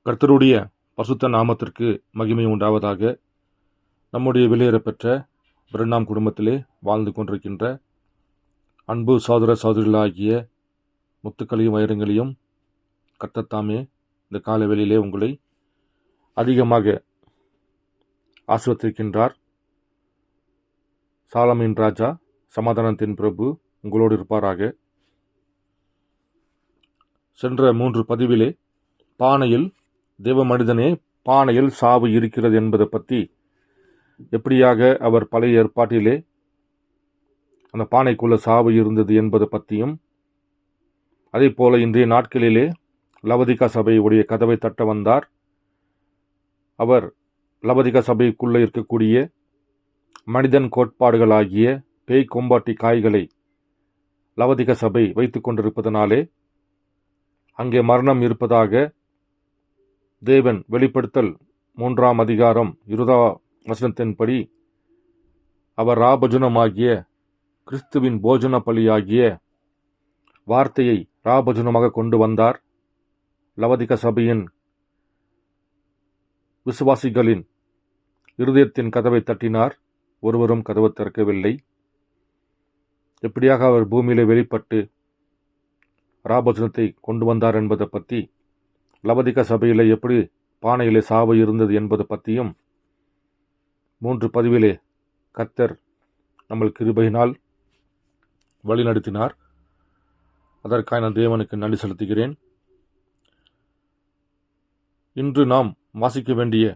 கர்த்தருடைய பரிசுத்த நாமத்திற்கு மகிமை உண்டாவதாக. நம்முடைய வெளியேறப்பெற்ற பிரணாம் குடும்பத்திலே வாழ்ந்து கொண்டிருக்கின்ற அன்பு சகோதர சகோதரிகளாகிய முத்துக்களையும் வைரங்களையும் கர்த்தத்தாமே இந்த காலவெளியிலே உங்களை அதிகமாக ஆசிர்வதிக்கின்றார். சாலமின் ராஜா, சமாதானத்தின் பிரபு உங்களோடு இருப்பாராக. சென்ற 3 பதிவிலே பானையில் தேவ மனிதனே பானையில் சாவு இருக்கிறது என்பதை பற்றி, எப்படியாக அவர் பழைய ஏற்பாட்டிலே அந்த பானைக்குள்ள சாவு இருந்தது என்பதை பற்றியும், அதே போல இன்றைய நாட்களிலே லவோதிக்கா சபையுடைய கதவை தட்ட வந்தார். அவர் லவோதிக்கா சபைக்குள்ளே இருக்கக்கூடிய மனிதன் கோட்பாடுகளாகிய பேய் கொம்பாட்டி காய்களை லவோதிக்கா சபை வைத்து கொண்டிருப்பதனாலே அங்கே மரணம் இருப்பதாக தேவன் வெளிப்படுத்தல் 3ஆம் அதிகாரம் 20ஆம் வசனத்தின்படி அவர் ராபஜனமாகிய கிறிஸ்துவின் போஜன பலியாகிய வார்த்தையை ராபஜனமாக கொண்டு வந்தார். லவோதிக்கா சபையின் விசுவாசிகளின் இருதயத்தின் கதவை தட்டினார். ஒருவரும் கதவை திறக்கவில்லை. எப்படியாக அவர் பூமியிலே வெளிப்பட்டு ராபஜனத்தை கொண்டு வந்தார் என்பதை பற்றி, லவோதிக்கா சபையிலே எப்படி பானையிலே சாவு இருந்தது என்பதை பற்றியும் 3 பதிவிலே கர்த்தர் நம்ம கிருபையினால் வழிநடத்தினார். அதற்காக நான் தேவனுக்கு நன்றி செலுத்துகிறேன். இன்று நாம் வாசிக்க வேண்டிய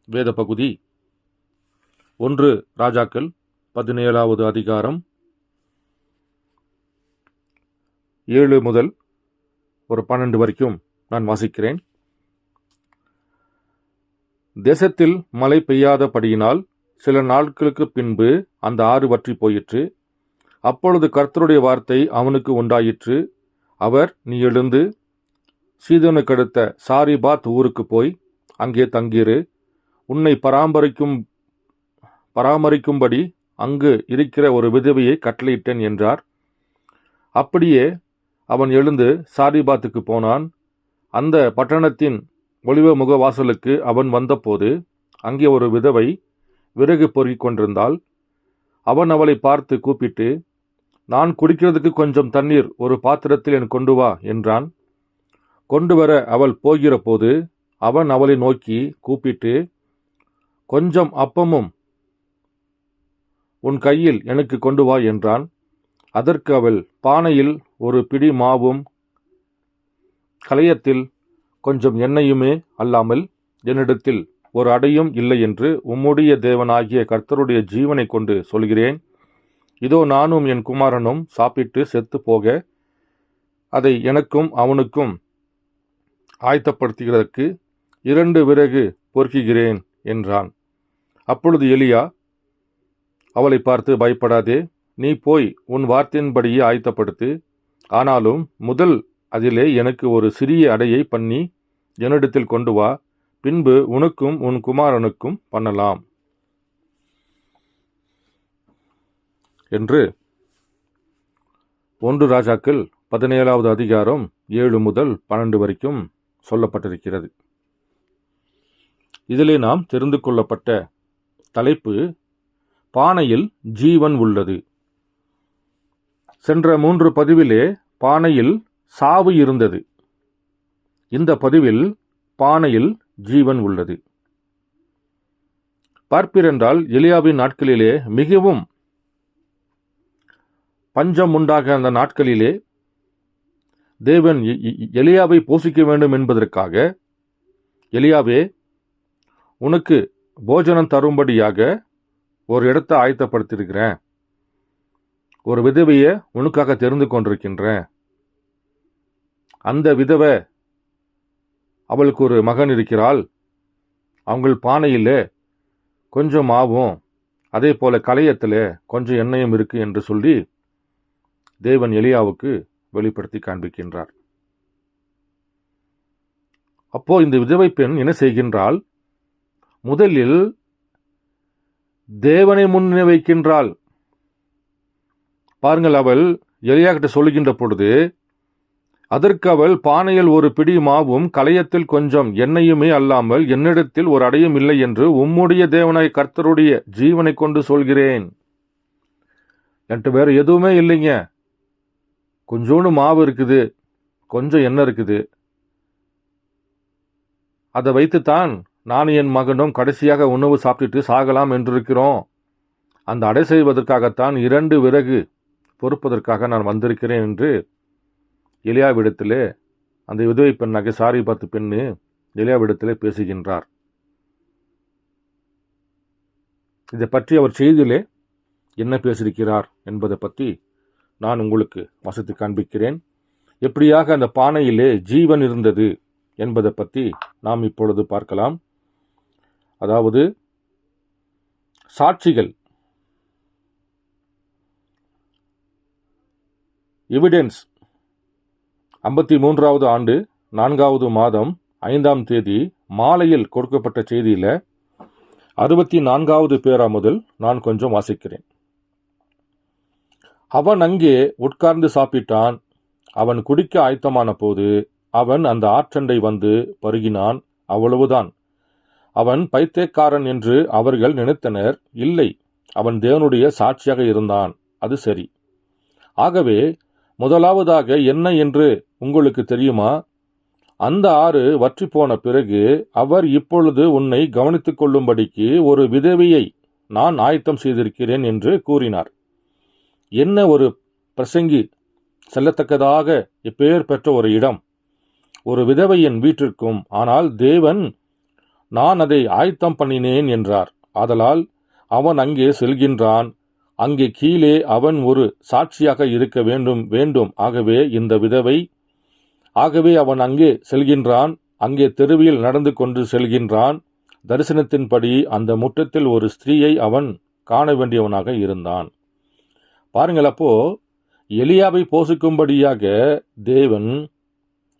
வேத பகுதி 1 ராஜாக்கள் 17ஆவது அதிகாரம் 7 முதல் ஒரு 12 வரைக்கும் நான் வாசிக்கிறேன். தேசத்தில் மழை பெய்யாதபடியினால் சில நாட்களுக்கு பின்பு அந்த ஆறு வற்றி போயிற்று. அப்பொழுது கர்த்தருடைய வார்த்தை அவனுக்கு உண்டாயிற்று. அவர், நீ எழுந்து சீதோனுக்கடுத்த சாரிபாத் ஊருக்கு போய் அங்கே தங்கிரு. உன்னை பராமரிக்கும்படி அங்கு இருக்கிற ஒரு விதவையை கட்டளையிட்டேன் என்றார். அப்படியே அவன் எழுந்து சாரிபாத்துக்கு போனான். அந்த பட்டணத்தின் ஒலிவ முகவாசலுக்கு அவன் வந்தபோது அங்கே ஒரு விதவை விறகு பொறுக்கிக் கொண்டிருந்தாள். அவன் அவளை பார்த்து கூப்பிட்டு, நான் குடிக்கிறதுக்கு கொஞ்சம் தண்ணீர் ஒரு பாத்திரத்தில் என் கொண்டு வா என்றான். கொண்டு வர அவள் போகிற போது அவன் அவளை நோக்கி கூப்பிட்டு, கொஞ்சம் அப்பமும் உன் கையில் எனக்கு கொண்டு வா என்றான். அதற்கு அவள், பானையில் ஒரு பிடி மாவும் கலயத்தில் கொஞ்சம் எண்ணெயுமே அல்லாமல் என்னிடத்தில் ஒரு அடையும் இல்லை என்று உம்முடைய தேவனாகிய கர்த்தருடைய ஜீவனை கொண்டு சொல்கிறேன். இதோ நானும் என் குமாரனும் சாப்பிட்டு செத்து போக அதை எனக்கும் அவனுக்கும் ஆயத்தப்படுத்துகிறதற்கு 2 விறகு பொறுக்குகிறேன் என்றான். அப்பொழுது எலியா அவளை பார்த்து, பயப்படாதே, நீ போய் உன் வார்த்தையின்படியே ஆயத்தப்படுத்து. ஆனாலும் முதல் அதிலே எனக்கு ஒரு சிறிய அடையை பண்ணி என்னிடத்தில் கொண்டு வா. பின்பு உனக்கும் உன் குமாரனுக்கும் பண்ணலாம் என்று 1 ராஜாக்கள் 17ஆவது அதிகாரம் 7 முதல் 12 வரைக்கும் சொல்லப்பட்டிருக்கிறது. இதிலே நாம் தெரிந்து கொள்ளப்பட்ட தலைப்பு, பானையில் ஜீவன் உள்ளது. சென்ற 3 பதிவிலே பானையில் சாவு இருந்தது. இந்த பதிவில் பானையில் ஜீவன் உள்ளது. பார்ப்பீரென்றால் எலியாவின் நாட்களிலே மிகவும் பஞ்சம் உண்டாக அந்த நாட்களிலே தேவன் எலியாவை போஷிக்க வேண்டும் என்பதற்காக, எலியாவே, உனக்கு போஜனம் தரும்படியாக ஒரு இடத்தை ஆயத்தப்படுத்தியிருக்கிறேன், ஒரு விதவையை உனக்காக தெரிந்து கொண்டிருக்கின்றேன். அந்த விதவை, அவளுக்கு ஒரு மகன் இருக்கிறாள். அவங்கள் பானையில் கொஞ்சம் மாவும் அதே போல கலயத்தில் கொஞ்சம் எண்ணெயும் இருக்கு என்று சொல்லி தேவன் எலியாவுக்கு வெளிப்படுத்தி காண்பிக்கின்றார். அப்போ இந்த விதவை பெண் என்ன செய்கின்றாள்? முதலில் தேவனை முன்னே வைக்கின்றாள். பாருங்கள், அவள் எலியா கிட்ட சொல்லுகின்ற பொழுது அதற்கு அவள், பானையில் ஒரு பிடி மாவும் கலயத்தில் கொஞ்சம் எண்ணெயுமே அல்லாமல் என்னிடத்தில் ஒரு அடையும் இல்லை என்று உம்முடைய தேவனாய் கர்த்தருடைய ஜீவனை கொண்டு சொல்கிறேன். என்கிட்ட வேற எதுவுமே இல்லைங்க. கொஞ்சோண்டு மாவு இருக்குது, கொஞ்சம் எண்ணெய் இருக்குது. அதை வைத்துத்தான் நான் என் மகனும் கடைசியாக உணவு சாப்பிட்டுட்டு சாகலாம் என்றிருக்கிறோம். அந்த அடை செய்வதற்காகத்தான் 2 விறகு பொறுப்பதற்காக நான் வந்திருக்கிறேன் என்று எலியாவிடத்திலே, அந்த விதவை பெண்ணாக சாரிபாத்து பெண்ணு எலியாவிடத்திலே பேசுகின்றார். இதை பற்றி அவர் செய்தியிலே என்ன பேசியிருக்கிறார் என்பதை பற்றி நான் உங்களுக்கு வாசித்து காண்பிக்கிறேன். எப்படியாக அந்த பானையிலே ஜீவன் இருந்தது என்பதை பற்றி நாம் இப்பொழுது பார்க்கலாம். அதாவது சாட்சிகள், எவிடன்ஸ், 53வது ஆண்டு 4வது மாதம் 5ஆம் தேதி மாலையில் கொடுக்கப்பட்ட செய்தியில 64வது பேரா முதல் நான் கொஞ்சம் வாசிக்கிறேன். அவன் அங்கே உட்கார்ந்து சாப்பிட்டான். அவன் குடிக்க ஆயத்தமான போது அவன் அந்த ஆற்றண்டை வந்து பருகினான். அவ்வளவுதான். அவன் பைத்தியக்காரன் என்று அவர்கள் நினைத்தனர். இல்லை, அவன் தேவனுடைய சாட்சியாக இருந்தான். அது சரி. ஆகவே முதலாவதாக என்ன என்று உங்களுக்கு தெரியுமா? அந்த ஆறு வற்றி போன பிறகு அவர், இப்பொழுது உன்னை கவனித்துக் கொள்ளும்படிக்கு ஒரு விதவையை நான் ஆயத்தம் செய்திருக்கிறேன் என்று கூறினார். என்ன ஒரு பிரசங்கி செல்லத்தக்கதாக எப்பேர் பெற்ற ஒரு இடம், ஒரு விதவையின் வீட்டிற்கும். ஆனால் தேவன், நான் அதை ஆயத்தம் பண்ணினேன் என்றார். ஆதலால் அவன் அங்கே செல்கின்றான். அங்கே கீழே அவன் ஒரு சாட்சியாக இருக்க வேண்டும். ஆகவே இந்த விதவை, ஆகவே அவன் அங்கே செல்கின்றான். அங்கே தெருவில் நடந்து கொண்டு செல்கின்றான். தரிசனத்தின்படி அந்த முற்றத்தில் ஒரு ஸ்திரீயை அவன் காண வேண்டியவனாக இருந்தான். பாருங்கள், அப்போ எலியாவை போஷிக்கும்படியாக தேவன்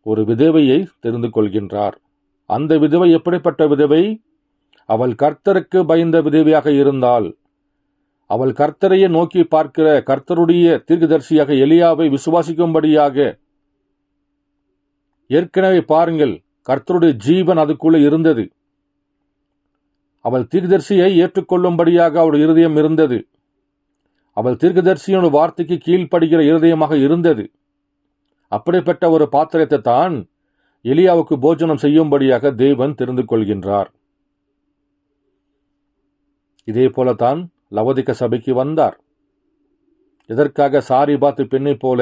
ஒரு விதவையை தெரிந்து கொள்கின்றார். அந்த விதவை எப்படிப்பட்ட விதவை? அவள் கர்த்தருக்கு பயந்த விதவையாக இருந்தாள். அவள் கர்த்தரையே நோக்கி பார்க்கிற கர்த்தருடைய தீர்க்கதரிசியாக எலியாவை விசுவாசிக்கும்படியாக, ஏற்கனவே பாருங்கள், கர்த்தருடைய ஜீவன் அதுக்குள்ளே இருந்தது. அவள் தீர்க்கதரிசியை ஏற்றுக்கொள்ளும்படியாக அவளுடைய இருதயம் இருந்தது. அவள் தீர்க்கதரிசியோட வார்த்தைக்கு கீழ்ப்படுகிற இருதயமாக இருந்தது. அப்படிப்பட்ட ஒரு பாத்திரத்தை தான் எலியாவுக்கு போஜனம் செய்யும்படியாக தேவன் தெரிந்து கொள்கின்றார். இதே போலத்தான் லவோதிக்க சபைக்கு வந்தார். இதற்காக சாரிபாத்து பெண்ணை போல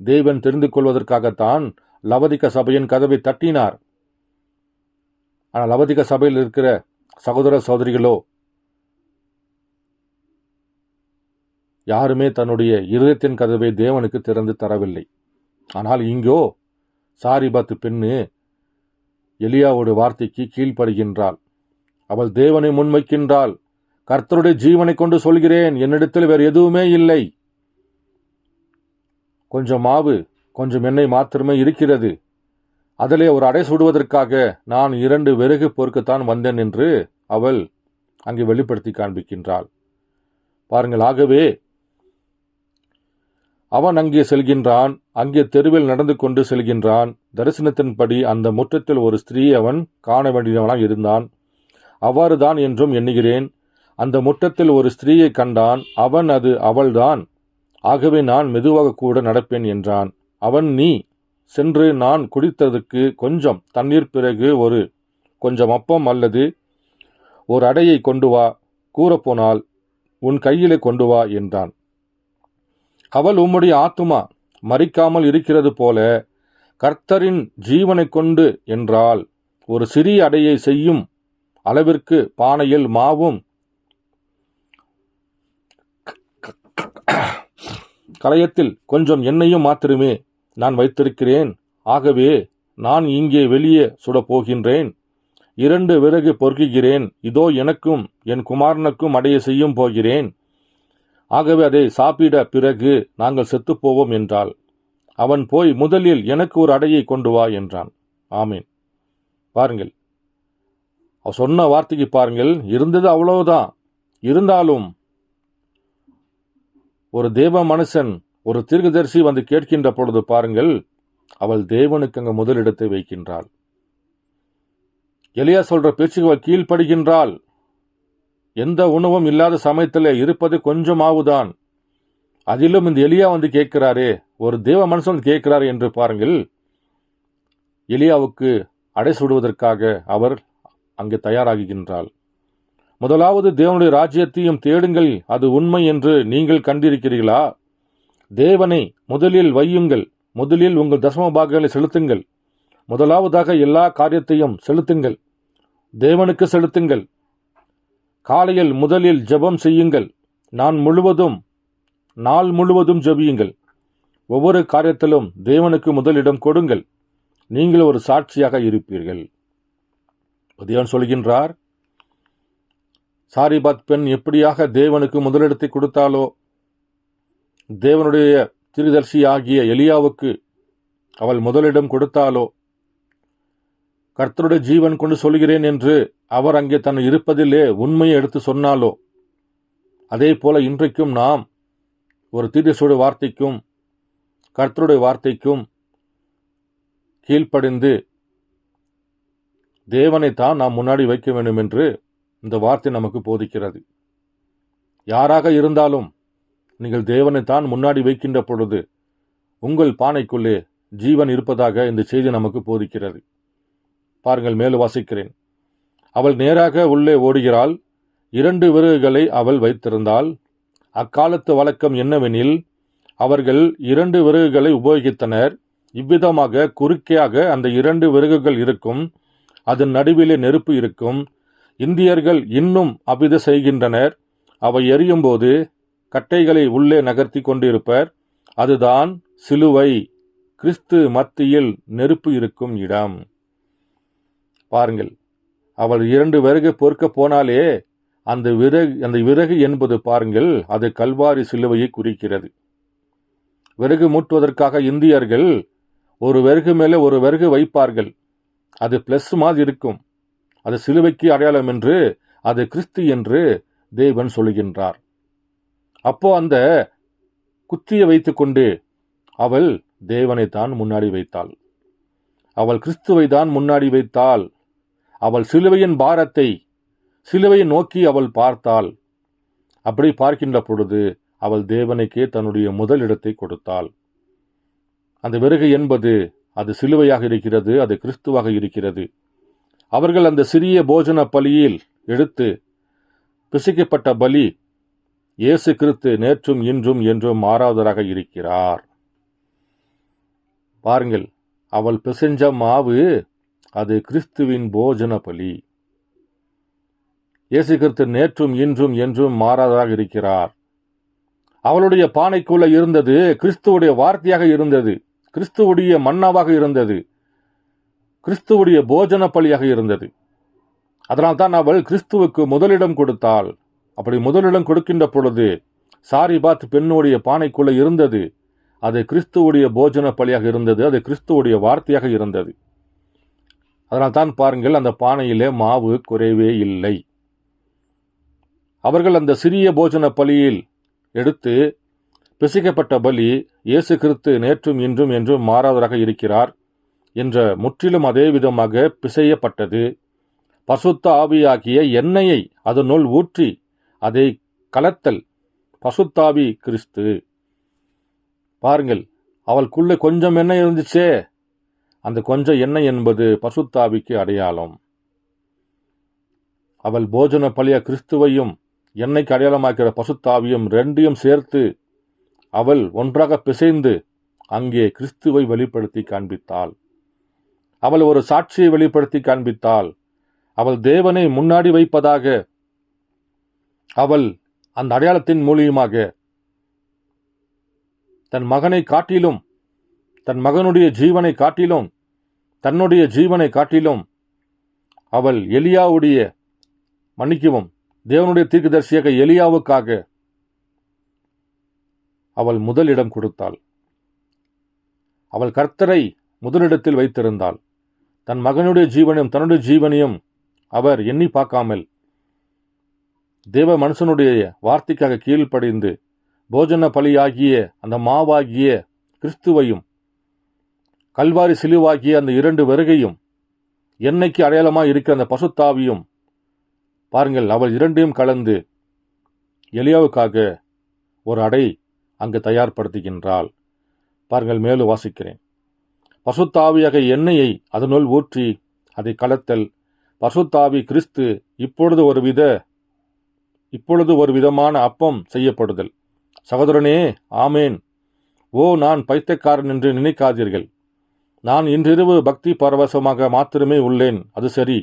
தேவன் தெரிந்து கொள்வதற்காகத்தான் லவோதிக்க சபையின் கதவை தட்டினார். ஆனால் லவோதிக்க சபையில் இருக்கிற சகோதர சகோதரிகளோ யாருமே தன்னுடைய இருதயத்தின் கதவை தேவனுக்கு திறந்து தரவில்லை. ஆனால் இங்கோ சாரிபாத்து பெண்ணு எலியாவோட வார்த்தைக்கு கீழ்ப்படுகின்றாள். அவள் தேவனை முன்வைக்கின்றாள். கர்த்தருடைய ஜீவனை கொண்டு சொல்கிறேன், என்னிடத்தில் வேறு எதுவுமே இல்லை. கொஞ்சம் மாவு, கொஞ்சம் எண்ணெய் மாத்திரமே இருக்கிறது. அதிலே ஒரு அடை சுடுவதற்காக நான் 2 விறகு பொறுக்கத்தான் வந்தேன் என்று அவள் அங்கே வெளிப்படுத்தி காண்பிக்கின்றாள். பாருங்கள், ஆகவே அவன் அங்கே செல்கின்றான். அங்கே தெருவில் நடந்து கொண்டு செல்கின்றான். தரிசனத்தின்படி அந்த முற்றத்தில் ஒரு ஸ்திரீ அவன் காண வேண்டியவனாக இருந்தான். அவ்வாறுதான் என்றும் எண்ணுகிறேன். அந்த முற்றத்தில் ஒரு ஸ்திரீயை கண்டான். அவன், அது அவள்தான். ஆகவே நான் மெதுவாக கூட நடப்பேன் என்றான். அவன், நீ சென்று நான் குடித்ததற்கு கொஞ்சம் தண்ணீர், பிறகு ஒரு கொஞ்சம் அப்பம் அல்லது ஒரு அடையை கொண்டு வா. கூறப்போனால் உன் கையிலே கொண்டு வா என்றான். அவள், உம்முடைய ஆத்துமா மரிக்காமல் இருக்கிறது போல கர்த்தரின் ஜீவனை கொண்டு என்றால், ஒரு சிறிய அடையை செய்யும் அளவிற்கு பானையில் மாவும் கலயத்தில் கொஞ்சம் எண்ணெயும் மாத்திரமே நான் வைத்திருக்கிறேன். ஆகவே நான் இங்கே வெளியே சுடப் போகின்றேன். 2 விறகு பொறுக்குகிறேன். இதோ எனக்கும் என் குமாரனுக்கும் அடைய செய்யும் போகிறேன். ஆகவே அதை சாப்பிட பிறகு நாங்கள் செத்துப்போவோம் என்றாள். அவன் போய், முதலில் எனக்கு ஒரு அடையை கொண்டு வா என்றான். ஆமீன். பாருங்கள், அவ சொன்ன வார்த்தைக்கு பாருங்கள், இருந்தது அவ்வளவுதான். இருந்தாலும் ஒரு தேவ மனுஷன், ஒரு தீர்க்கதரிசி வந்து கேட்கின்ற பொழுது பாருங்கள், அவள் தேவனுக்கு அங்கு முதலிடத்தை வைக்கின்றாள். எலியா சொல்ற பேச்சுக்கு அவள் கீழ்ப்படுகின்றாள். எந்த உணவும் இல்லாத சமயத்தில் இருப்பது கொஞ்சமாவுதான். அதிலும் இந்த எலியா வந்து கேட்கிறாரே, ஒரு தேவ மனுஷன் வந்து கேட்கிறாரு என்று பாருங்கள். எலியாவுக்கு அடை சுடுவதற்காக அவர் அங்கே தயாராகின்றாள். முதலாவது தேவனுடைய ராஜ்யத்தையும் தேடுங்கள், அது உண்மை என்று நீங்கள் கண்டிருக்கிறீர்களா? தேவனை முதலில் வையுங்கள், முதலில் உங்கள் தசம பாகங்களை செலுத்துங்கள். முதலாவதாக எல்லா காரியத்தையும் செலுத்துங்கள், தேவனுக்கு செலுத்துங்கள். காலையில் முதலில் ஜெபம் செய்யுங்கள், நாள் முழுவதும் ஜெபியுங்கள். ஒவ்வொரு காரியத்திலும் தேவனுக்கு முதலிடம் கொடுங்கள். நீங்கள் ஒரு சாட்சியாக இருப்பீர்கள். தேவன் சொல்கின்றார், சாரிபாத் பெண் எப்படியாக தேவனுக்கு முதலிடத்தை கொடுத்தாலோ, தேவனுடைய தீர்க்கதரிசி ஆகிய எலியாவுக்கு அவள் முதலிடம் கொடுத்தாலோ, கர்த்தருடைய ஜீவன் கொண்டு சொல்கிறேன் என்று அவர் அங்கே தன் இருப்பதிலே உண்மையை எடுத்து சொன்னாலோ, அதே போல இன்றைக்கும் நாம் ஒரு தீர்க்கதரிசியுடைய வார்த்தைக்கும் கர்த்தருடைய வார்த்தைக்கும் கீழ்ப்படிந்து தேவனைத்தான் நாம் முன்னாடி வைக்க வேண்டும் என்று இந்த வார்த்தை நமக்கு போதிக்கிறது. யாராக இருந்தாலும் நீங்கள் தேவனைத்தான் முன்னாடி வைக்கின்ற பொழுது உங்கள் பானைக்குள்ளே ஜீவன் இருப்பதாக இந்த செய்தி நமக்கு போதிக்கிறது. பாருங்கள், மேலும் வாசிக்கிறேன். அவள் நேராக உள்ளே ஓடுகிறாள். 2 விறகுகளை அவள் வைத்திருந்தாள். அக்காலத்து வழக்கம் என்னவெனில், அவர்கள் 2 விறகுகளை உபயோகித்தனர். இவ்விதமாக குறுக்கையாக அந்த 2 விறகுகள் இருக்கும், அதன் நடுவிலே நெருப்பு இருக்கும். இந்தியர்கள் இன்னும் அவ்வித செய்கின்றனர். அவை எரியும் போது கட்டைகளை உள்ளே நகர்த்தி கொண்டிருப்பர். அதுதான் சிலுவை, கிறிஸ்து மத்தியில் நெருப்பு இருக்கும் இடம். பாருங்கள், அவள் 2 விறகு பொறுக்க போனாலே அந்த விறகு என்பது பாருங்கள், அது கல்வாரி சிலுவையை குறிக்கிறது. விறகு மூட்டுவதற்காக இந்தியர்கள் ஒரு விறகு மேலே ஒரு விறகு வைப்பார்கள். அது பிளஸ் மாதிரி இருக்கும். அது சிலுவைக்கு அடையாளம் என்று, அது கிறிஸ்து என்று தேவன் சொல்கின்றார். அப்போ அந்த குத்தியை வைத்துக்கொண்டு அவள் தேவனைத்தான் முன்னாடி வைத்தாள். அவள் கிறிஸ்துவை தான் முன்னாடி வைத்தாள். அவள் சிலுவையின் பாரத்தை, சிலுவையை நோக்கி அவள் பார்த்தாள். அப்படி பார்க்கின்ற பொழுது அவள் தேவனுக்கே தன்னுடைய முதலிடத்தை கொடுத்தாள். அந்த விறகு என்பது அது சிலுவையாக இருக்கிறது, அது கிறிஸ்துவாக இருக்கிறது. அவர்கள் அந்த சிறிய போஜன பலியில் எடுத்து பிசைக்கப்பட்ட பலி இயேசு கிறிஸ்து நேற்றும் இன்றும் என்றும் மாறாதவராக இருக்கிறார். பாருங்கள், அவள் பிசைஞ்ச மாவு அது கிறிஸ்துவின் போஜன பலி. இயேசு கிறிஸ்து நேற்றும் இன்றும் என்றும் மாறாதவராக இருக்கிறார். அவளுடைய பானைக்குள்ள இருந்தது கிறிஸ்துவுடைய வார்த்தையாக இருந்தது, கிறிஸ்துவுடைய மன்னாவாக இருந்தது, கிறிஸ்துவுடைய போஜன பலியாக இருந்தது. அதனால்தான் அவள் கிறிஸ்துவுக்கு முதலிடம் கொடுத்தாள். அப்படி முதலிடம் கொடுக்கின்ற பொழுது சாரிபாத் பெண்ணுடைய பானைக்குள்ள இருந்தது, அது கிறிஸ்துவுடைய போஜன பலியாக இருந்தது, அது கிறிஸ்துவுடைய வார்த்தையாக இருந்தது. அதனால்தான் பாருங்கள், அந்த பானையிலே மாவு குறைவே இல்லை. அவர்கள் அந்த சிறிய போஜன பலியில் எடுத்து பிசைக்கப்பட்ட பலி இயேசு கிறிஸ்து நேற்றும் இன்றும் என்றும் மாறாதவராக இருக்கிறார் என்ற முற்றிலும் அதே விதமாக பிசையப்பட்டது. பசுத்த ஆவியாகிய எண்ணெயை அதனுள் ஊற்றி அதை கலத்தல், பசுத்தாவி கிறிஸ்து. பாருங்கள், அவளுக்குள்ளே கொஞ்சம் எண்ணெய் இருந்துச்சே, அந்த கொஞ்சம் எண்ணெய் என்பது பசுத்தாவிக்கு அடையாளம். அவள் போஜன பலிய கிறிஸ்துவையும் எண்ணெய்க்கு அடையாளமாக்கிற பசுத்தாவியும் ரெண்டையும் சேர்த்து அவள் ஒன்றாக பிசைந்து அங்கே கிறிஸ்துவை வெளிப்படுத்தி காண்பித்தாள். அவள் ஒரு சாட்சியை வெளிப்படுத்தி காண்பித்தாள். அவள் தேவனை முன்னாடி வைப்பதாக அவள் அந்த அடையாளத்தின் மூலியமாக தன் மகனை காட்டிலும், தன் மகனுடைய ஜீவனை காட்டிலும், தன்னுடைய ஜீவனை காட்டிலும் அவள் எலியாவுடைய மன்னிக்கவும் தேவனுடைய தீர்க்கதரிசியாக எலியாவுக்காக அவள் முதலிடம் கொடுத்தாள். அவள் கர்த்தரை முதலிடத்தில் வைத்திருந்தாள். தன் மகனுடைய ஜீவனையும் தன்னுடைய ஜீவனையும் அவர் எண்ணி பார்க்காமல் தேவ மனுஷனுடைய வார்த்தைக்காக கீழ்ப்படிந்து போஜன பலியாகிய அந்த மாவாகிய கிறிஸ்துவையும் கல்வாரி சிலுவாகிய அந்த 2 வருகையும் எண்ணெய்க்கு அடையாளமாக இருக்கிற அந்த பசுத்தாவியும் பாருங்கள், அவள் இரண்டையும் கலந்து எலியாவுக்காக ஒரு அடை அங்கு தயார்படுத்துகின்றாள். பாருங்கள், மேலும் வாசிக்கிறேன். பசுத்தாவியாக எண்ணெயை அதனுள் ஊற்றி அதை கலத்தல். பசுத்தாவி கிறிஸ்து இப்பொழுது ஒரு விதமான அப்பம் செய்யப்படுதல். சகோதரனே, ஆமேன். ஓ, நான் பைத்தியக்காரன் என்று நினைக்காதீர்கள். நான் இன்றிரவு பக்தி பரவசமாக மாத்திரமே உள்ளேன். அது சரி,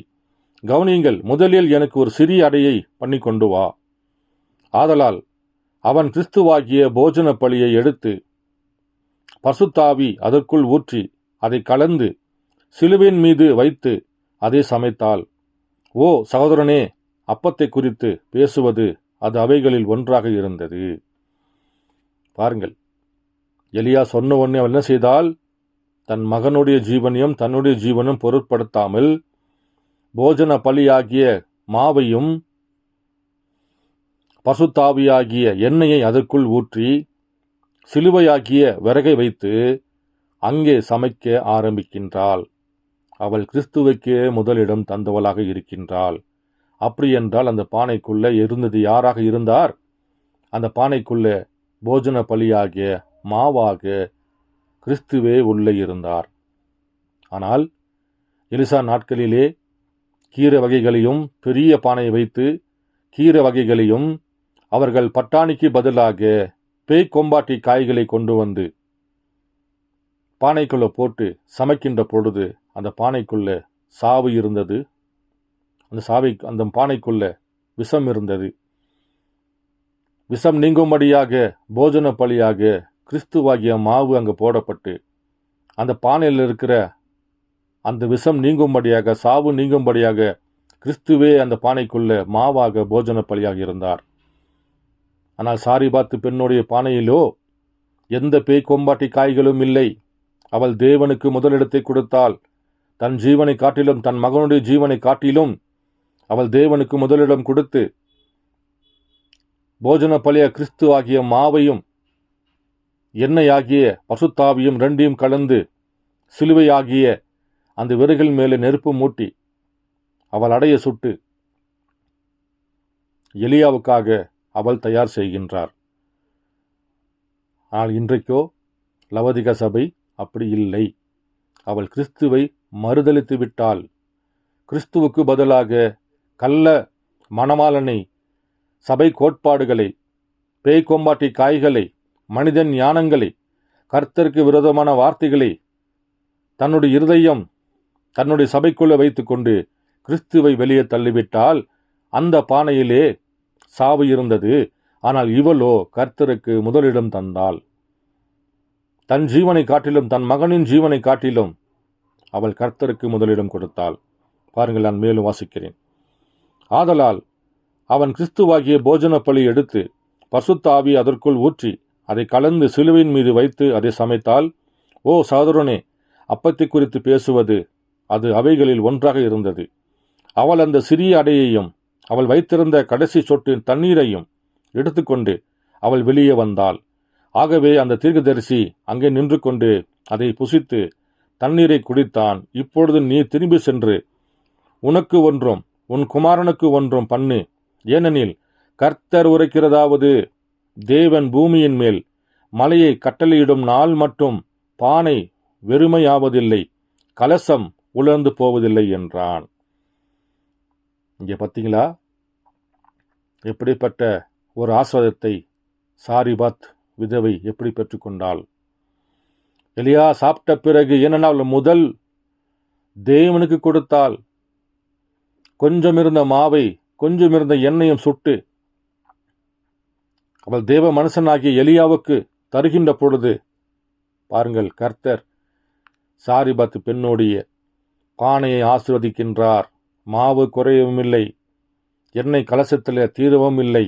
கவனியுங்கள். முதலில் எனக்கு ஒரு சிறிய அடையை பண்ணி கொண்டு வா. ஆதலால் அவன் கிறிஸ்துவாகிய போஜன பலியை எடுத்து பசுத்தாவி அதற்குள் ஊற்றி அதை கலந்து சிலுவையின் மீது வைத்து அதை சமைத்தாள். ஓ சகோதரனே, அப்பத்தை குறித்து பேசுவது அது அவைகளில் ஒன்றாக இருந்தது. பாருங்கள், எலியா சொன்ன உடனே அவள் என்ன செய்தால், தன் மகனுடைய ஜீவனையும் தன்னுடைய ஜீவனும் பொருட்படுத்தாமல் போஜன பலியாகிய மாவையும் பசுத்தாவியாகிய எண்ணெயை அதற்குள் ஊற்றி சிலுவையாகிய விறகை வைத்து அங்கே சமைக்க ஆரம்பிக்கின்றாள். அவள் கிறிஸ்துவுக்கே முதலிடம் தந்தவளாக இருக்கின்றாள். அப்படி என்றால் அந்த பானைக்குள்ள இருந்தது யாராக இருந்தார்? அந்த பானைக்குள்ள போஜன பலியாகிய மாவாக கிறிஸ்துவே உள்ளே இருந்தார். ஆனால் எலிசா நாட்களிலே கீரை வகைகளையும் பெரிய பானையை வைத்து கீரை வகைகளையும் அவர்கள் பட்டாணிக்கு பதிலாக பேய் கொம்பாட்டி காய்களை கொண்டு வந்து பானைக்குள்ள போட்டு சமைக்கின்ற பொழுது அந்த பானைக்குள்ள சாவு இருந்தது. அந்த பானைக்குள்ள விஷம் இருந்தது. விஷம் நீங்கும்படியாக போஜன பலியாக கிறிஸ்துவாகிய மாவு அங்கு போடப்பட்டு அந்த பானையில் இருக்கிற அந்த விஷம் நீங்கும்படியாக, சாவு நீங்கும்படியாக கிறிஸ்துவே அந்த பானைக்குள்ள மாவாக போஜன பலியாக இருந்தார். ஆனால் சாரிபாத்து பெண்ணுடைய பானையிலோ எந்த பேய் கொம்பாட்டி காய்களும் இல்லை. அவள் தேவனுக்கு முதலிடத்தை கொடுத்தாள். தன் ஜீவனை காட்டிலும், தன் மகனுடைய ஜீவனை காட்டிலும் அவள் தேவனுக்கு முதலிடம் கொடுத்து போஜன பலிய கிறிஸ்து ஆகிய மாவையும் எண்ணெயாகிய பசுத்தாவியும் ரெண்டையும் கலந்து சிலுவையாகிய அந்த விறகில் மேலே நெருப்பு மூட்டி அவள் அடைய சுட்டு எலியாவுக்காக அவள் தயார் செய்கின்றார். ஆனால் இன்றைக்கோ லவோதிகா சபை அப்படி இல்லை. அவள் கிறிஸ்துவை மறுதலித்து விட்டாள். கிறிஸ்துவுக்கு பதிலாக கள்ள மணவாளனை, சபை கோட்பாடுகளை, பேய் கொம்பாட்டி காய்களை, மனிதன் ஞானங்களை, கர்த்தருக்கு விரோதமான வார்த்தைகளை தன்னுடைய இருதயம் தன்னுடைய சபைக்குள்ள வைத்துக்கொண்டு கிறிஸ்துவை வெளியே தள்ளிவிட்டால் அந்த பானையிலே சாவு இருந்தது. ஆனால் இவளோ கர்த்தருக்கு முதலிடம் தந்தாள். தன் ஜீவனை காட்டிலும், தன் மகனின் ஜீவனை காட்டிலும் அவள் கர்த்தருக்கு முதலிடம் கொடுத்தாள். பாருங்கள், நான் மேலும் வாசிக்கிறேன். ஆதலால் அவன் கிறிஸ்துவாகிய போஜன பலி எடுத்து பரிசுத்த ஆவி அதற்குள் ஊற்றி அதை கலந்து சிலுவையின் மீது வைத்து அதை சமைத்தால், ஓ சகோதரனே, அப்பத்தை குறித்து பேசுவது அது அவைகளில் ஒன்றாக இருந்தது. அவள் அந்த சிறிய அடையையும் அவள் வைத்திருந்த கடைசி சொட்டு தண்ணீரையும் எடுத்துக்கொண்டு அவள் வெளியே வந்தாள். ஆகவே அந்த தீர்க்கதரிசி அங்கே நின்று கொண்டு அதை புசித்து தண்ணீரை குடித்தான். இப்பொழுது நீ திரும்பி சென்று உனக்கு ஒன்றும் உன் குமாரனுக்கு ஒன்றும் பண்ணு. ஏனெனில் கர்த்தர் உரைக்கிறதாவது, தேவன் பூமியின் மேல் மலையை கட்டளையிடும் நாள் மட்டும் பானை வெறுமையாவதில்லை, கலசம் உலர்ந்து போவதில்லை என்றான். இங்கே பார்த்தீங்களா, எப்படிப்பட்ட ஒரு ஆசீர்வாதத்தை சாரிபாத் விதவை எப்படி பெற்றுக்கொண்டாள். எலியா சாப்பிட்ட பிறகு என்னன்னா முதல் தேவனுக்கு கொடுத்தால். கொஞ்சம் இருந்த மாவை, கொஞ்சம் இருந்த எண்ணெயும் சுட்டு அவள் தேவ மனுஷனாகிய எலியாவுக்கு தருகின்ற பொழுது பாருங்கள், கர்த்தர் சாரிபாத் பெண்ணோடைய பானையை ஆசீர்வதிக்கின்றார். மாவு குறையவும் இல்லை, எண்ணெய் கலசத்தில் தீரவும் இல்லை.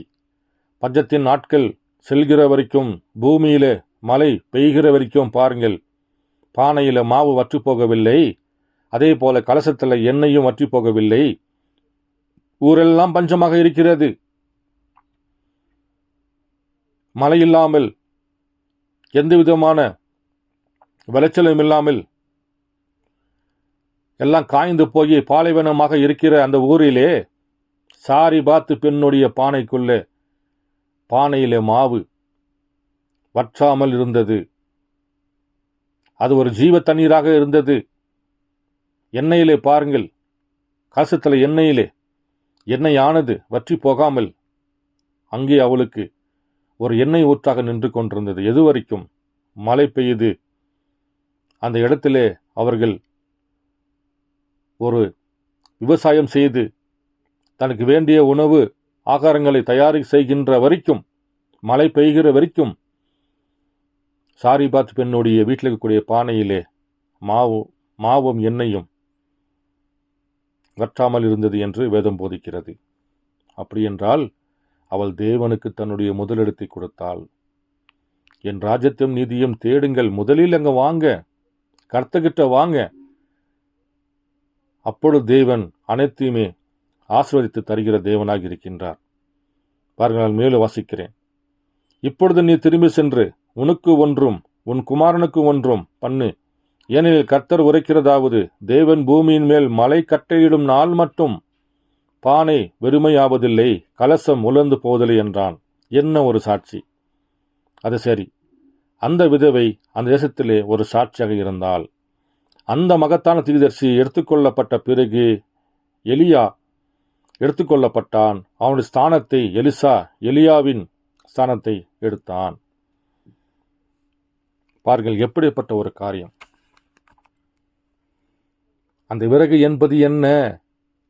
பஞ்சத்தின் நாட்கள் செல்கிற வரைக்கும், பூமியில மழை பெய்கிற வரைக்கும் பாருங்கள், பானையில மாவு வற்றி போகவில்லை. அதே போல கலசத்தில் எண்ணெயும் வற்றி போகவில்லை. ஊரெல்லாம் பஞ்சமாக இருக்கிறது. மழை இல்லாமல், எந்த விதமான விளைச்சலும் இல்லாமல் எல்லாம் காய்ந்து போய் பாலைவனமாக இருக்கிற அந்த ஊரிலே சாரிபாத்து பெண்ணுடைய பானையிலே மாவு வற்றாமல் இருந்தது. அது ஒரு ஜீவ தண்ணீராக இருந்தது. எண்ணெயிலே பாருங்கள், கலசத்தில் எண்ணெய் ஆனது வற்றி போகாமல் அங்கே அவளுக்கு ஒரு எண்ணெய் ஊற்றாக நின்று கொண்டிருந்தது. எது வரைக்கும்? மழை பெய்யுது. அந்த இடத்திலே அவர்கள் ஒரு விவசாயம் செய்து தனக்கு வேண்டிய உணவு ஆகாரங்களை தயாரி செய்கின்ற வரைக்கும், மழை பெய்கிற வரைக்கும் சாரிபாத் பெண்ணுடைய வீட்டில் இருக்கக்கூடிய பானையிலே மாவும் எண்ணெயும் வற்றாமல் இருந்தது என்று வேதம் போதிக்கிறது. அப்படியென்றால் அவள் தேவனுக்கு தன்னுடைய முதலிடத்தை கொடுத்தாள். என் ராஜ்யத்தையும் நீதியும் தேடுங்கள், முதலில் அங்க வாங்க, கர்த்தகிட்ட வாங்க. அப்பொழுது தேவன் அனைத்தையுமே ஆசீர்வதித்து தருகிற தேவனாக இருக்கின்றார். பாருங்கள், மேலும் வாசிக்கிறேன். இப்பொழுது நீ திரும்பி சென்று உனக்கு ஒன்றும் உன் குமாரனுக்கு ஒன்றும் பண்ணு. ஏனெனில் கர்த்தர் உரைக்கிறதாவது, தேவன் பூமியின் மேல் மழை கட்டளையிடும் நாள் மட்டும் பானை வெறுமையாவதில்லை, கலசம் உலர்ந்து போவதில்லை என்றான். என்ன ஒரு சாட்சி! அது சரி, அந்த விதவை அந்த தேசத்திலே ஒரு சாட்சியாக இருந்தால், அந்த மகத்தான தீர்க்கதரிசி எடுத்துக்கொள்ளப்பட்ட பிறகு எலியா எடுத்துக்கொள்ளப்பட்டான். அவனுடைய ஸ்தானத்தை எலியாவின் ஸ்தானத்தை எடுத்தான். பாருங்கள், எப்படிப்பட்ட ஒரு காரியம்! அந்த விறகு என்பது என்ன?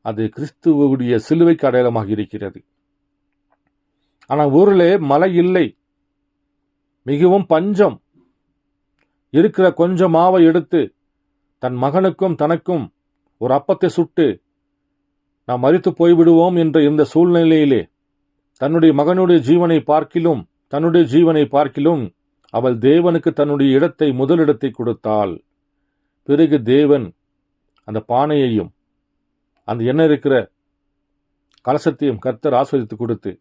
அது கிறிஸ்துவுடைய சிலுவைக்கு அடையாளமாக இருக்கிறது. ஆனால் ஊரிலே மழை இல்லை, மிகவும் பஞ்சம். இருக்கிற கொஞ்சம் மாவை எடுத்து தன் மகனுக்கும் தனக்கும் ஒரு அப்பத்தை சுட்டு நாம் மரித்து போய்விடுவோம் என்ற இந்த சூழ்நிலையிலே தன்னுடைய மகனுடைய ஜீவனை பார்க்கிலும் அவள் தேவனுக்கு தன்னுடைய இடத்தை, முதலிடத்தை கொடுத்தாள். பிறகு தேவன் அந்த பானையையும் அந்த எண்ணெய் இருக்கிற கலசத்தையும் கர்த்தர் ஆசீர்வதித்து கொடுத்து,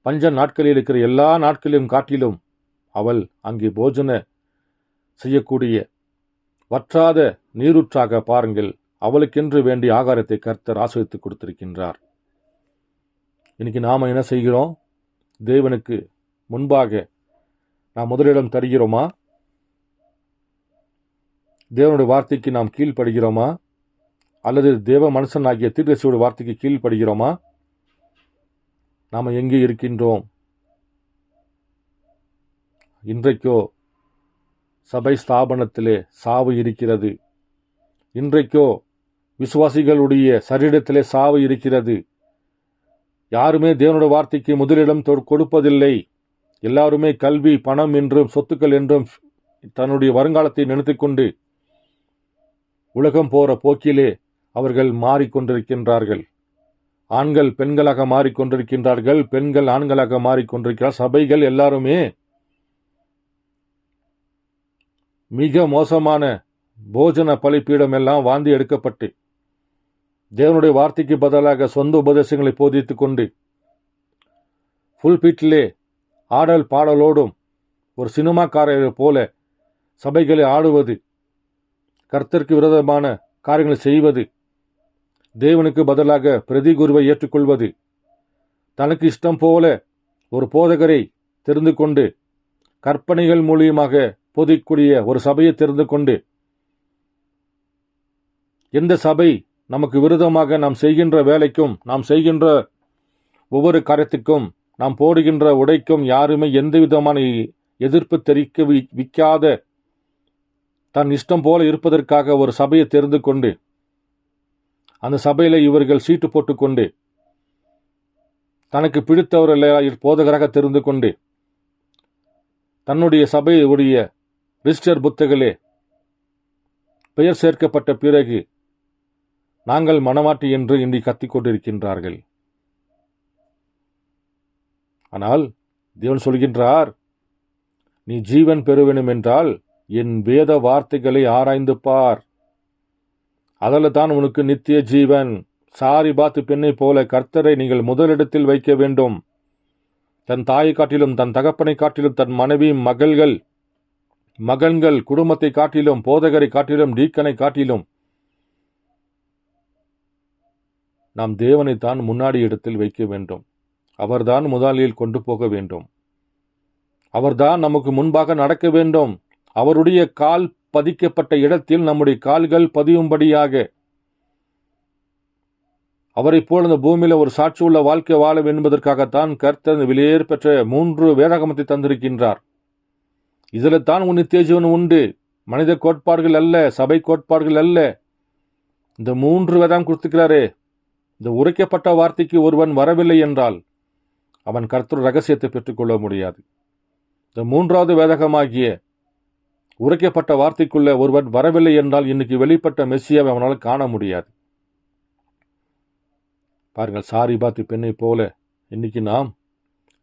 பஞ்ச நாட்களில் இருக்கிற எல்லா நாட்களையும் காட்டிலும் அவள் அங்கே போஜன செய்யக்கூடிய வற்றாத நீரூற்றாக, பாருங்கள், அவளுக்கென்று வேண்டிய ஆகாரத்தை கர்த்தர் ஆசீர்வதித்து கொடுத்திருக்கின்றார். இன்னைக்கு நாம் என்ன செய்கிறோம்? தேவனுக்கு முன்பாக நாம் முதலிடம் தருகிறோமா? தேவனுடைய வார்த்தைக்கு நாம் கீழ்ப்படுகிறோமா? அல்லது தேவ மனுஷன் ஆகிய தீர்க்கதரிசியோட வார்த்தைக்கு கீழ்ப்படுகிறோமா? நாம் எங்கே இருக்கின்றோம்? இன்றைக்கோ சபை ஸ்தாபனத்திலே சாவு இருக்கிறது. இன்றைக்கோ விசுவாசிகளுடைய சரீரத்திலே சாவு இருக்கிறது. யாருமே தேவனுடைய வார்த்தைக்கு முதலிடம் கொடுப்பதில்லை. எல்லாருமே கல்வி, பணம் என்றும் சொத்துக்கள் என்றும் தன்னுடைய வருங்காலத்தை நினைத்துக்கொண்டு உலகம் போற போக்கிலே அவர்கள் மாறிக்கொண்டிருக்கின்றார்கள். ஆண்கள் பெண்களாக மாறிக்கொண்டிருக்கின்றார்கள், பெண்கள் ஆண்களாக மாறிக்கொண்டிருக்கிறார். சபைகள் எல்லாருமே மிக மோசமான போஜன பலிப்பீடம் எல்லாம் வாந்தி எடுக்கப்பட்டு தேவனுடைய வார்த்தைக்கு பதிலாக சொந்த உபதேசங்களை போதித்துக் கொண்டு புல்பீட்டிலே ஆடல் பாடலோடும் ஒரு சினிமாக்காரரை போல சபைகளை ஆடுவது, கர்த்தருக்கு விரோதமான காரியங்களை செய்வது, தேவனுக்கு பதிலாக பிரதிகுருவை ஏற்றுக்கொள்வது, தனக்கு இஷ்டம் போல ஒரு போதகரை தெரிந்து கொண்டு கற்பனைகள் மூலியமாக போதிக்கூடிய ஒரு சபையை தெரிந்து கொண்டு, எந்த சபை நமக்கு விரோதமாக நாம் செய்கின்ற வேலைக்கும், நாம் செய்கின்ற ஒவ்வொரு காரியத்துக்கும், நாம் போடுகின்ற உடைக்கும் யாருமே எந்த விதமான எதிர்ப்பு தெரிவிக்காத, தன் இஷ்டம் போல இருப்பதற்காக ஒரு சபையை தெரிந்து கொண்டு, அந்த சபையில இவர்கள் சீட்டு போட்டுக்கொண்டு தனக்கு பிடித்தவர்களை போதகராக தெரிந்து கொண்டு தன்னுடைய சபையுடைய ரிஜிஸ்டர் புத்தகத்திலே பெயர் சேர்க்கப்பட்ட பிறகு நாங்கள் மனவாட்டி என்று இன்றி கத்திக்கொண்டிருக்கின்றார்கள். ஆனால் தேவன் சொல்கின்றார், நீ ஜீவன் பெற வேண்டும் என்றால் என் வேத வார்த்தைகளை ஆராய்ந்து பார், அதில் தான் உனக்கு நித்திய ஜீவன். சாரிபாத்து பெண்ணை போல கர்த்தரை நீங்கள் முதலிடத்தில் வைக்க வேண்டும். தன் தாயை காட்டிலும், தன் தகப்பனை காட்டிலும், தன் மனைவி, மகன்கள், குடும்பத்தை காட்டிலும், போதகரை காட்டிலும், டீக்கனை காட்டிலும் நாம் தேவனைத்தான் முன்னாடி இடத்தில் வைக்க வேண்டும். அவர்தான் முதலில் கொண்டு போக வேண்டும். அவர்தான் நமக்கு முன்பாக நடக்க வேண்டும். அவருடைய கால் பதிக்கப்பட்ட இடத்தில் நம்முடைய கால்கள் பதியும்படியாக அவரை போல் இந்த பூமியில ஒரு சாட்சி உள்ள வாழ்க்கை வாழ என்பதற்காகத்தான் கர்த்தர் விலையேற பெற்ற 3 வேதாகமத்தை தந்திருக்கின்றார். இதில் தான் உன் நித்திய ஜீவன் உண்டு. மனித கோட்பாடுகள் அல்ல, சபை கோட்பாடுகள் அல்ல. இந்த 3 வேதம் கொடுத்துக்கிறாரே. இந்த உரைக்கப்பட்ட வார்த்தைக்கு ஒருவன் வரவில்லை என்றால் அவன் கர்த்தர் ரகசியத்தை பெற்றுக்கொள்ள முடியாது. இந்த 3வது வேதகமாகிய உரைக்கப்பட்ட வார்த்தைக்குள்ள ஒருவன் வரவில்லை என்றால் இன்னைக்கு வெளிப்பட்ட மெஸ்ஸியாவை அவனால் காண முடியாது. பாருங்கள், சாரிபாத் பெண்ணை போல இன்னைக்கு நாம்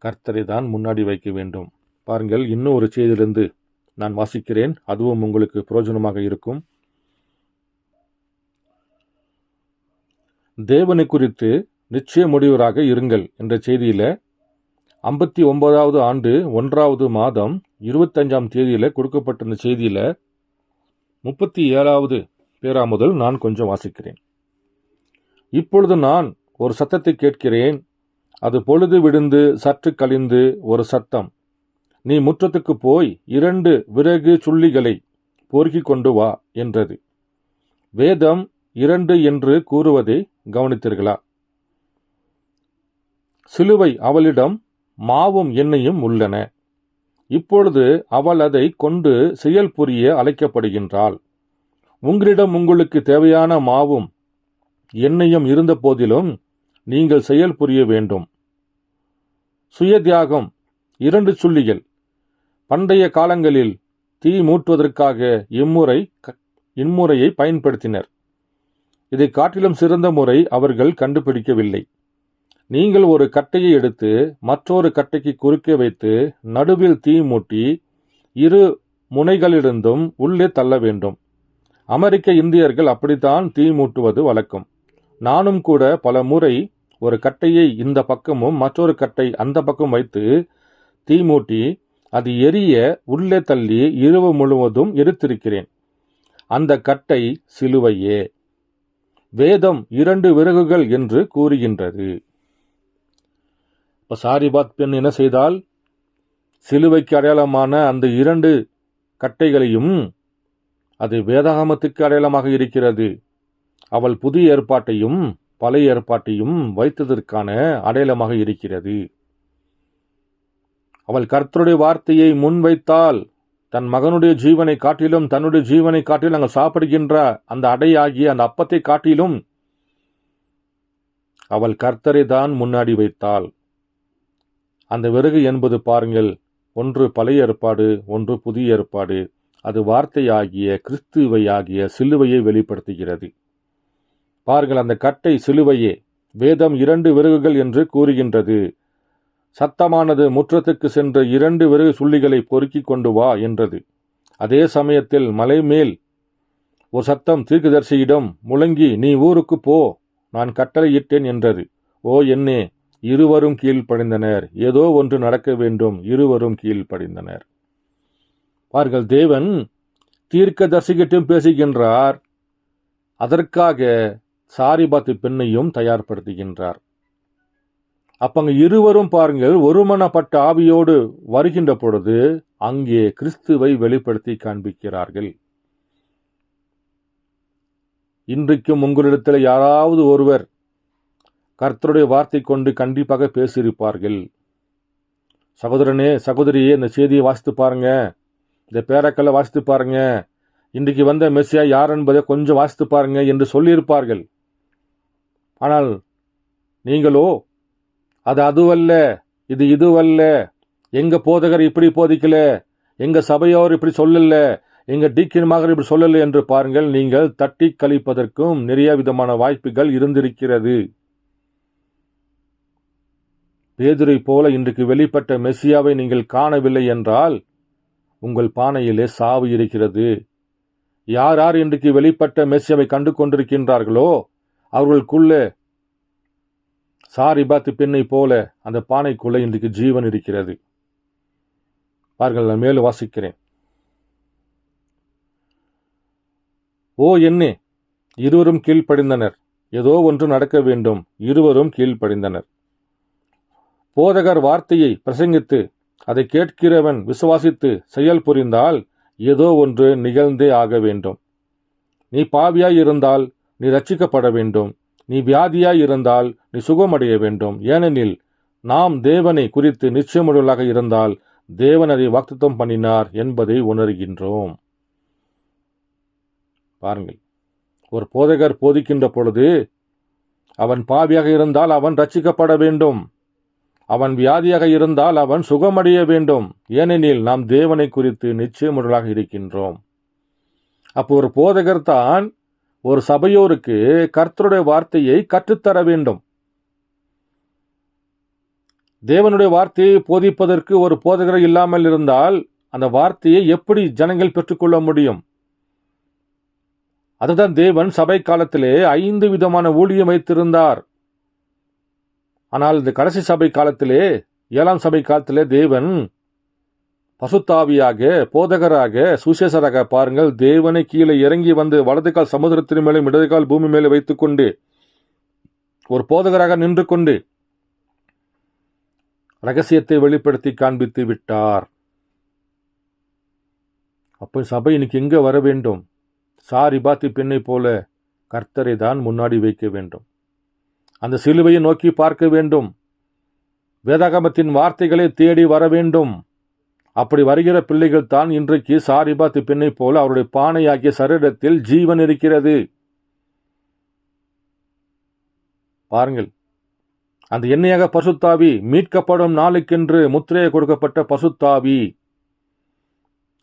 கர்த்தரை தான் முன்னாடி வைக்க வேண்டும். பாருங்கள், இன்னும் ஒரு செய்தியிலிருந்து நான் வாசிக்கிறேன். அதுவும் உங்களுக்கு பிரயோஜனமாக இருக்கும். தேவனை குறித்து நிச்சய முடிவராக இருங்கள் என்ற செய்தியில 59வது ஆண்டு 1வது மாதம் 25ஆம் தேதியில கொடுக்கப்பட்ட செய்தியில 37வது பேரா முதல் நான் கொஞ்சம் வாசிக்கிறேன். இப்பொழுது நான் ஒரு சத்தத்தை கேட்கிறேன். அது பொழுது விழுந்து சற்று கழிந்து ஒரு சத்தம், நீ முற்றத்துக்கு போய் 2 விறகு சுள்ளிகளை பொறுக்கி கொண்டு வா என்றது. வேதம் 2 என்று கூறுவதை கவனித்தீர்களா? சிலுவை அவளிடம் மாவும் எண்ணெயும் உள்ளன. இப்பொழுது அவள் அதை கொண்டு செயல் புரிய அழைக்கப்படுகின்றாள். உங்களிடம் உங்களுக்கு தேவையான மாவும் எண்ணெயும் இருந்த போதிலும் நீங்கள் செயல் புரிய வேண்டும். சுயதியாகம் 2 சுள்ளிகள். பண்டைய காலங்களில் தீ மூட்டுவதற்காக இம்முறையை பயன்படுத்தினர். இதை காட்டிலும் சிறந்த முறை அவர்கள் கண்டுபிடிக்கவில்லை. நீங்கள் ஒரு கட்டையை எடுத்து மற்றொரு கட்டைக்கு குறுக்கே வைத்து நடுவில் தீ மூட்டி 2 முனைகளிலிருந்தும் உள்ளே தள்ள வேண்டும். அமெரிக்க இந்தியர்கள் அப்படித்தான் தீ மூட்டுவது வழக்கம். நானும் கூட பல முறை ஒரு கட்டையை இந்த பக்கமும் மற்றொரு கட்டை அந்த பக்கம் வைத்து தீ மூட்டி அது எரிய உள்ளே தள்ளி இரவு முழுவதும் எடுத்திருக்கிறேன். அந்த கட்டை சிலுவையே. வேதம் 2 விறகுகள் என்று கூறுகின்றது. இப்ப சாரிபாத் பெண் என்ன செய்தால், சிலுவைக்கு அடையாளமான அந்த 2 கட்டைகளையும், அது வேதாகமத்துக்கு அடையாளமாக இருக்கிறது. அவள் புதிய ஏற்பாட்டையும் பழைய ஏற்பாட்டையும் வைத்ததற்கான அடையாளமாக இருக்கிறது. அவள் கர்த்தருடைய வார்த்தையை முன்வைத்தால் தன் மகனுடைய ஜீவனை காட்டிலும் தன்னுடைய ஜீவனை காட்டிலும் நாங்கள் சாப்பிடுகின்ற அந்த அடையாகிய அந்த அப்பத்தை காட்டிலும் அவள் கர்த்தரை தான் முன்னாடி வைத்தாள். அந்த விறகு என்பது பாருங்கள், ஒன்று பழைய ஏற்பாடு, ஒன்று புதிய ஏற்பாடு. அது வார்த்தையாகிய கிறிஸ்துவை ஆகிய சிலுவையை வெளிப்படுத்துகிறது. பாருங்கள், அந்த கட்டை சிலுவையே. வேதம் 2 விறகுகள் என்று கூறுகின்றது. சத்தமானது முற்றத்துக்கு சென்ற 2 விறகு சுள்ளிகளை பொறுக்கி கொண்டு வா என்றது. அதே சமயத்தில் மலை மேல் ஒரு சத்தம் தீர்க்கதரிசியிடம் முழங்கி, நீ ஊருக்கு போ, நான் கட்டளையிட்டேன் என்றது. ஓ என்னே, இருவரும் கீழ்ப்படிந்தனர். ஏதோ ஒன்று நடக்க வேண்டும். இருவரும் கீழ்ப்படிந்தனர். பாருங்கள், தேவன் தீர்க்கதரிசிகிட்டும் பேசுகின்றார். அதற்காக சாரிபாத் பெண்ணையும் தயார்படுத்துகின்றார். அப்பங்க இருவரும் பாருங்கள் ஒருமனப்பட்ட ஆவியோடு வருகின்ற பொழுது அங்கே கிறிஸ்துவை வெளிப்படுத்தி காண்பிக்கிறார்கள். இன்றைக்கும் உங்களிடத்தில் யாராவது ஒருவர் கர்த்தருடைய வார்த்தை கொண்டு கண்டிப்பாக பேசியிருப்பார்கள். சகோதரனே, சகோதரியே, இந்த செய்தியை வாசித்து பாருங்க, இந்த பேரக்கல்ல வாசித்து பாருங்க, இன்றைக்கு வந்த மெஸ்ஸியா யார் என்பதை கொஞ்சம் வாசித்து பாருங்க என்று சொல்லியிருப்பார்கள். ஆனால் நீங்களோ அது அதுவல்ல, இது இதுவல்ல, எங்க போதகர் இப்படி போதிக்கல, எங்க சபையோர் இப்படி சொல்லல, எங்க டீக்கன் மகர் இப்படி சொல்லல என்று பாருங்கள், நீங்கள் தட்டி கழிப்பதற்கும் நிறைய விதமான வாய்ப்புகள் இருந்திருக்கிறது. பேதுரை போல இன்றைக்கு வெளிப்பட்ட மெஸ்ஸியாவை நீங்கள் காணவில்லை என்றால் உங்கள் பானையிலே சாவு இருக்கிறது. யார் யார் இன்றைக்கு வெளிப்பட்ட மெஸ்ஸியாவை கண்டு கொண்டிருக்கின்றார்களோ அவர்களுக்குள்ளே சாரிபாத் பெண்ணை போல அந்த பானைக்குள்ள இன்றைக்கு ஜீவன் இருக்கிறது. பாருங்கள், நான் மேலும் வாசிக்கிறேன். ஓ என்னே, இருவரும் கீழ்ப்படிந்தனர். ஏதோ ஒன்று நடக்க வேண்டும். இருவரும் கீழ்ப்படிந்தனர். போதகர் வார்த்தையை பிரசங்கித்து அதை கேட்கிறவன் விசுவாசித்து செயல் புரிந்தால் ஏதோ ஒன்று நிகழ்ந்தே ஆக வேண்டும். நீ பாவியாய் இருந்தால் நீ ரட்சிக்கப்பட வேண்டும். நீ வியாதியாய் இருந்தால் நீ சுகமடைய வேண்டும். ஏனெனில் நாம் தேவனை குறித்து நிச்சயமுள்ளவர்களாக இருந்தால் தேவன் அதை வாக்குத்தத்தம் பண்ணினார் என்பதை உணர்கின்றோம். பாருங்கள், ஒரு போதகர் போதிக்கின்ற பொழுது அவன் பாவியாக இருந்தால் அவன் ரட்சிக்கப்பட வேண்டும். அவன் வியாதியாக இருந்தால் அவன் சுகமடைய வேண்டும். ஏனெனில் நாம் தேவனை குறித்து நிச்சயமுள்ளவர்களாக இருக்கின்றோம். அப்போ ஒரு போதகர் தான் ஒரு சபையோருக்கு கர்த்தருடைய வார்த்தையை கற்றுத்தர வேண்டும். தேவனுடைய வார்த்தையை போதிப்பதற்கு ஒரு போதகர் இல்லாமல் இருந்தால் அந்த வார்த்தையை எப்படி ஜனங்கள் பெற்றுக்கொள்ள முடியும்? அதுதான் தேவன் சபை காலத்திலே 5 விதமான ஊழியம் வைத்திருந்தார். ஆனால் இந்த கடைசி சபை காலத்திலே, 7ஆம் சபை காலத்திலே தேவன் பசுத்தாவியாக, போதகராக, சுசேஷராக, பாருங்கள், தேவனை கீழே இறங்கி வந்து வலது கால் சமுத்திரத்தின் மேலும் இடது கால் பூமி மேலே வைத்துக்கொண்டு ஒரு போதகராக நின்று கொண்டு ரகசியத்தை வெளிப்படுத்தி காண்பித்து விட்டார். அப்போ சபை இன்னைக்கு எங்க வர வேண்டும்? சாரிபாத்தி பெண்ணை போல கர்த்தரை தான் முன்னாடி வைக்க வேண்டும். அந்த சிலுவையை நோக்கி பார்க்க வேண்டும். வேதாகமத்தின் வார்த்தைகளை தேடி வர வேண்டும். அப்படி வருகிற பிள்ளைகள் தான் இன்றைக்கு சாரிபாத்து பெண்ணை போல அவருடைய பானையாகிய சரீரத்தில் ஜீவன் இருக்கிறது. பாருங்கள், அந்த எண்ணெயாக பசுத்தாவி, மீட்கப்படும் நாளுக்கென்று முத்திரையை கொடுக்கப்பட்ட பசுத்தாவி,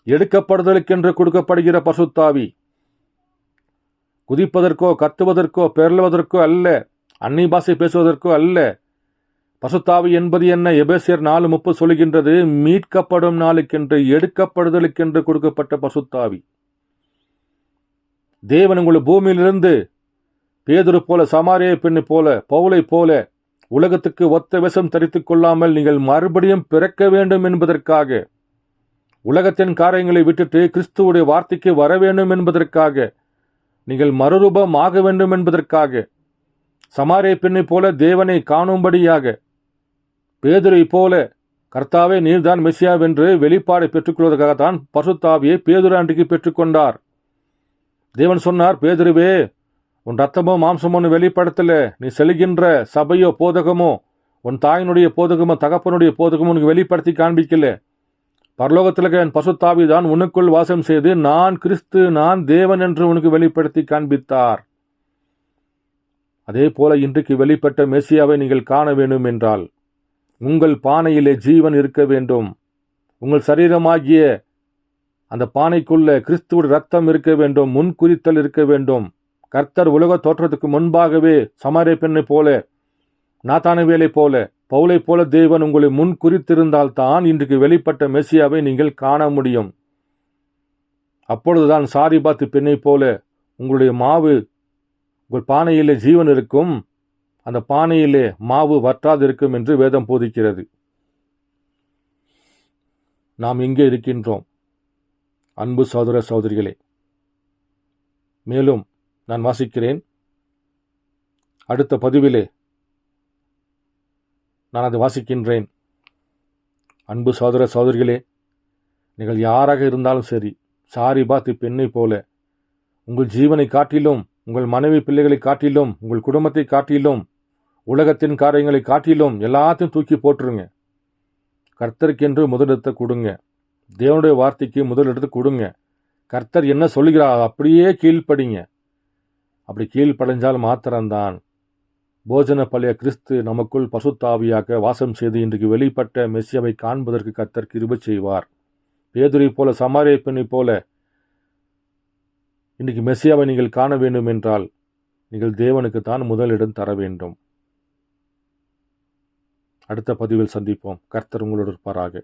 எடுக்கப்படுதலுக்கென்று கொடுக்கப்படுகிற பசுத்தாவி, குதிப்பதற்கோ கத்துவதற்கோ பெருளுவதற்கோ அல்ல, அன்னை பாஷை பேசுவதற்கோ அல்ல. பசுத்தாவி என்பது என்ன? எபேசியர் 4:30 சொல்கின்றது, மீட்கப்படும் நாளுக்கென்று, எடுக்கப்படுதலுக்கென்று கொடுக்கப்பட்ட பசுத்தாவி. தேவன் உங்களை பூமியிலிருந்து பேதுரு போல, சமாரிய பெண்ணை போல, பவுலை போல உலகத்துக்கு ஒத்த விஷம் தரித்துக் கொள்ளாமல் நீங்கள் மறுபடியும் பிறக்க வேண்டும் என்பதற்காக, உலகத்தின் காரியங்களை விட்டுட்டு கிறிஸ்துவுடைய வார்த்தைக்கு வர வேண்டும் என்பதற்காக, நீங்கள் மறுரூபம் ஆக வேண்டும் என்பதற்காக, சமாரிய பெண்ணை போல தேவனை காணும்படியாக, பேதுரை போல கர்த்தாவே நீர்தான் மெசியாவென்று வெளிப்பாடை பெற்றுக்கொள்வதற்காகத்தான் பசுத்தாவியை பேதுரு அன்றைக்கு பெற்றுக்கொண்டார். தேவன் சொன்னார், பேதுருவே, உன் ரத்தமோ மாம்சமோ வெளிப்படுத்தல, நீ செல்கின்ற சபையோ போதகமோ உன் தாயினுடைய போதகமோ தகப்பனுடைய போதகமோ உனக்கு வெளிப்படுத்தி காண்பிக்கல. பரலோகத்தில் என் பசுத்தாவி தான் உனக்குள் வாசம் செய்து நான் கிறிஸ்து, நான் தேவன் என்று உனக்கு வெளிப்படுத்தி காண்பித்தார். அதே போல இன்றைக்கு வெளிப்பட்ட மெசியாவை நீங்கள் காண வேண்டும் என்றால் உங்கள் பானையிலே ஜீவன் இருக்க வேண்டும். உங்கள் சரீரமாகிய அந்த பானைக்குள்ள கிறிஸ்துவோட ரத்தம் இருக்க வேண்டும், முன்குறித்தல் இருக்க வேண்டும். கர்த்தர் உலக தோற்றத்துக்கு முன்பாகவே சமாரிய பெண்ணை போல, நாத்தானவேலை போல, பவுலை போல தேவன் உங்களை முன் குறித்திருந்தால் தான் இன்றைக்கு வெளிப்பட்ட மெசியாவை நீங்கள் காண முடியும். அப்பொழுதுதான் சாரிபாத்து பெண்ணை போல உங்களுடைய மாவு, உங்கள் பானையிலே ஜீவன் இருக்கும், அந்த பானையிலே மாவு வற்றாது இருக்கும் என்று வேதம் போதிக்கிறது. நாம் எங்கே இருக்கின்றோம் அன்பு சகோதர சகோதரிகளே? மேலும் நான் வாசிக்கிறேன், அடுத்த பதிவிலே நான் அதை வாசிக்கின்றேன். அன்பு சகோதர சகோதரிகளே, நீங்கள் யாராக இருந்தாலும் சரி, சாரிபாத்து பெண்ணை போல உங்கள் ஜீவனை காட்டிலும், உங்கள் மனைவி பிள்ளைகளை காட்டிலும், உங்கள் குடும்பத்தை காட்டிலும், உலகத்தின் காரியங்களை காட்டிலும் எல்லாத்தையும் தூக்கி போட்டுருங்க. கர்த்தருக்கென்று முதலிடத்தை கொடுங்க. தேவனுடைய வார்த்தைக்கு முதலிடத்தை கொடுங்க. கர்த்தர் என்ன சொல்கிறார் அப்படியே கீழ்ப்படிங்க. அப்படி கீழ்ப்படைஞ்சால் மாத்திரம்தான் போஜன பழைய கிறிஸ்து நமக்குள் பசுத்தாவியாக வாசம் செய்து இன்றைக்கு வெளிப்பட்ட மெசியாவை காண்பதற்கு கர்த்தர் கிருபை செய்வார். பேதுரை போல, சமாரிய பெண்ணை போல இன்றைக்கு மெசியாவை நீங்கள் காண வேண்டும் என்றால் நீங்கள் தேவனுக்கு தான் முதலிடம் தர வேண்டும். அடுத்த பதிவில் சந்திப்போம். கர்த்தர் உங்களோடு இருப்பாராக.